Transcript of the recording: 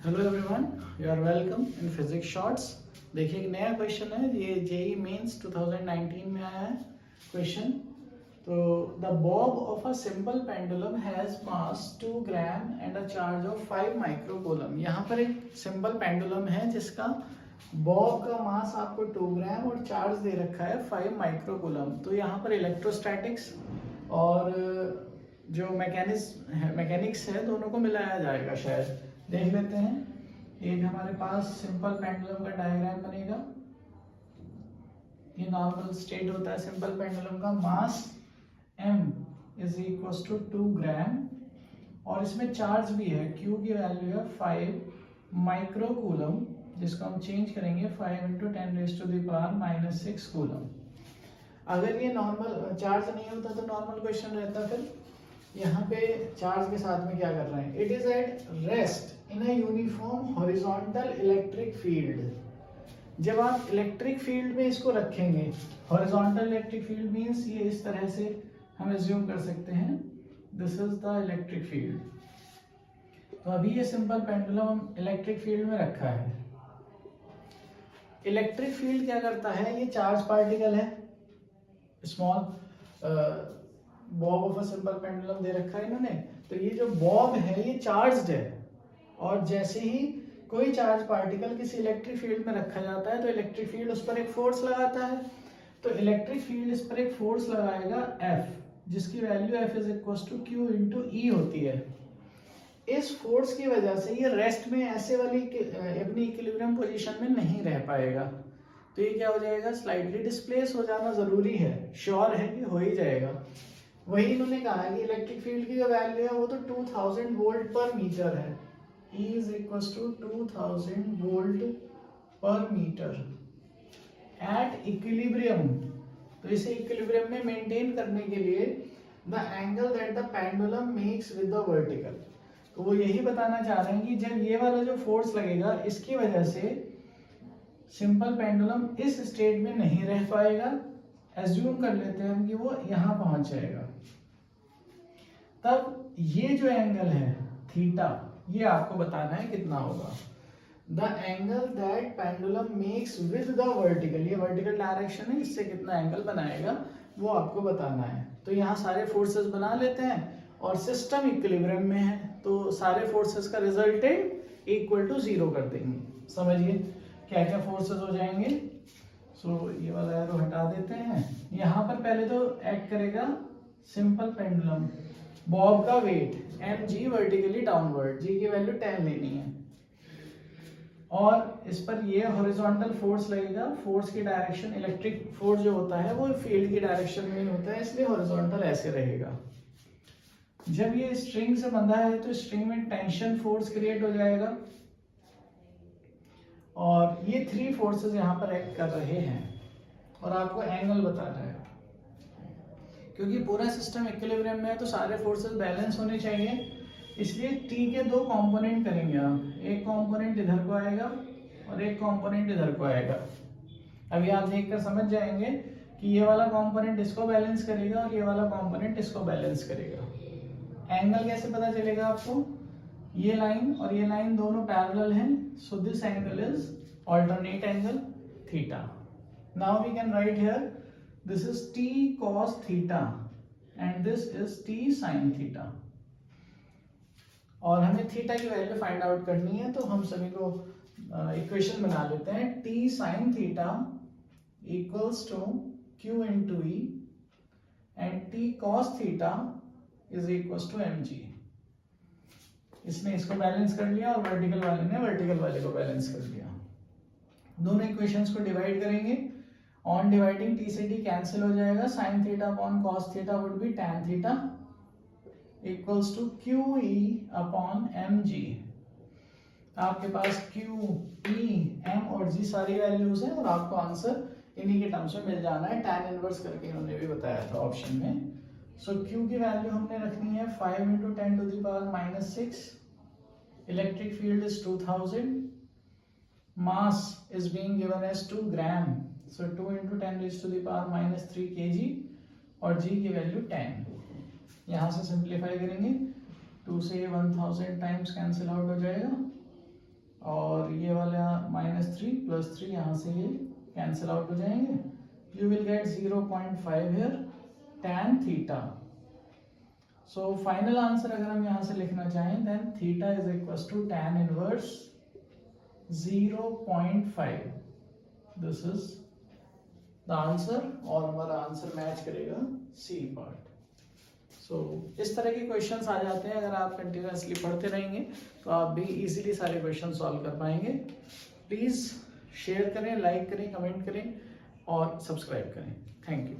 Hello everyone, you are welcome in physics shorts. देखिए एक नया क्वेश्चन है, ये जेई मेंस 2019 में आया है क्वेश्चन। तो the Bob of a simple pendulum has mass 2 gram and a charge of 5 microcoulomb. यहाँ पर एक सिंपल पेंडुलम है जिसका बॉब का मास आपको 2 ग्राम और चार्ज दे रखा है 5 माइक्रोकूलम। तो यहाँ पर इलेक्ट्रोस्टैटिक्स और जो मैकेनिक्स है दोनों को मिलाया जाएगा शायद। देख लेते हैं। एक हमारे पास सिंपल पेंडुलम का डायग्राम बनेगा। ये नॉर्मल स्टेट होता है सिंपल पेंडुलम का। मास m इज इक्वल टू 2 ग्राम और इसमें चार्ज भी है, q की वैल्यू है 5 माइक्रोकूलम, जिसको हम चेंज करेंगे 5 इंटू 10⁻⁻⁶ कूलम। अगर ये नॉर्मल चार्ज नहीं होता तो नॉर्मल क्वेश्चन रहता। फिर यहाँ पे चार्ज के साथ में क्या कर रहे हैं? It is at rest in a uniform horizontal electric field. जब आप इलेक्ट्रिक फील्ड में इसको रखेंगे, हॉरिजॉन्टल इलेक्ट्रिक फील्ड मींस ये इस तरह से हम एज्यूम कर सकते हैं, this is the electric field. तो अभी ये सिंपल पेंडुलम हम इलेक्ट्रिक फील्ड में रखा है। इलेक्ट्रिक फील्ड क्या करता है? ये चार्ज पार्टिकल है, small bob of a simple pendulum दे रखा है इन्होंने। तो ये जो बॉब है ये चार्ज्ड है, और जैसे ही कोई चार्ज पार्टिकल किसी इलेक्ट्रिक फील्ड में रखा जाता है तो इलेक्ट्रिक फील्ड उस पर एक फोर्स लगाता है। तो इलेक्ट्रिक फील्ड इस पर एक फोर्स लगाएगा F, जिसकी value F is equal to Q into E होती है। इस फोर्स की वजह से ये रेस्ट में ऐसे वाली अपनी इक्विलिब्रियम पोजीशन में नहीं रह पाएगा। तो ये क्या हो जाएगा? स्लाइटली डिस्प्लेस हो जाना जरूरी है, श्योर है कि हो ही जाएगा। वही इन्होंने कहा है कि इलेक्ट्रिक फील्ड की जो वैल्यू है वो तो 2000 वोल्ट पर मीटर है। E is equal to 2000 volt per metre at equilibrium. तो इसे इक्विलिब्रियम में मेंटेन करने के लिए the angle that the pendulum makes with the vertical. तो वो यही बताना चाह रहे हैं कि जब ये वाला जो फोर्स लगेगा इसकी वजह से सिंपल पेंडुलम इस स्टेट में नहीं रह पाएगा। एज्यूम कर लेते हैं हम कि वो यहां पहुंच जाएगा। तब ये जो एंगल है थीटा, ये आपको बताना है कितना होगा। The angle that pendulum makes with the vertical, ये वर्टिकल डायरेक्शन है, इससे कितना एंगल बनाएगा वो आपको बताना है। तो यहाँ सारे फोर्सेस बना लेते हैं और सिस्टम इक्विलिब्रियम में है, तो सारे फोर्सेस का रिजल्टेंट इक्वल टू 0 कर देंगे। समझिए क्या क्या फोर्सेस हो जाएंगे। सो ये वाला एरो हटा देते हैं। यहाँ पर पहले तो एक्ट करेगा सिंपल पेंडुलम, बॉब का weight mg vertically downward, g की वैल्यू 10 लेनी है, और इस पर ये हॉरिजॉन्टल फोर्स लगेगा। फोर्स की डायरेक्शन, इलेक्ट्रिक फोर्स जो होता है वो फील्ड की डायरेक्शन में ही होता है, इसलिए हॉरिजॉन्टल ऐसे रहेगा। जब ये स्ट्रिंग से बंधा है तो स्ट्रिंग में टेंशन फोर्स क्रिएट हो जाएगा, और ये 3 फोर्सेस यहाँ पर एक्ट कर रहे हैं और आपको एंगल बताना है। क्योंकि पूरा सिस्टम इक्विलिब्रियम में है तो सारे फोर्सेस बैलेंस होने चाहिए, इसलिए T के 2 कंपोनेंट करेंगे आप। एक कंपोनेंट इधर को आएगा और एक कंपोनेंट इधर को आएगा। अभी आप देखकर समझ जाएंगे कि ये वाला कंपोनेंट इसको बैलेंस करेगा और ये वाला कंपोनेंट इसको बैलेंस करेगा। एंगल कैसे पता चलेगा आपको? ये लाइन और ये लाइन दोनों पैरेलल हैं, so this angle is alternate angle theta. Now we can write here this is t cos theta and this is t sin theta. और हमें थीटा की वैल्यू फाइंड आउट करनी है, तो हम सभी को इक्वेशन बना लेते हैं। t sin theta equals to q into e and t cos theta is equals to mg. इसने इसको बैलेंस कर लिया और वर्टिकल वाले ने वर्टिकल वाले को बैलेंस कर लिया। दोनों इक्वेशंस को डिवाइड करेंगे, ऑन डिवाइडिंग t से t कैंसिल हो जाएगा। sin theta upon cos theta would be tan theta equals to QE upon mg। आपके पास Q, E, M और G सारी वैल्यूज हैं और आपको आंसर इन्हीं के टर्म्स में मिल जाना है। tan इनवर्स करके इन्होंने भी बताया था ऑप्शन में। सो Q की वैल्यू हमने रखनी है 5 into 10⁻⁻⁶। Electric field is 2000, mass is being given as 2 gram, so 2 into 10⁻⁻³ kg और g की वैल्यू 10। यहाँ से सिंप्लीफाई करेंगे, 2 से 1000 टाइम्स कैंसिल आउट हो जाएगा और ये वाला -3 + 3 यहाँ से ये कैंसिल आउट हो जाएंगे. You will get 0.5 here tan theta. So final answer अगर हम यहाँ से लिखना चाहें then theta is equals to tan inverse 0.5. This is the answer और हमारा आंसर मैच करेगा C पार्ट. So इस तरह के क्वेश्चंस आ जाते हैं. अगर आप कंटिन्यूसली पढ़ते रहेंगे तो आप भी इजीली सारे क्वेश्चन सॉल्व कर पाएंगे. प्लीज़ शेयर करें, लाइक करें, कमेंट करें और सब्सक्राइब करें. Thank you.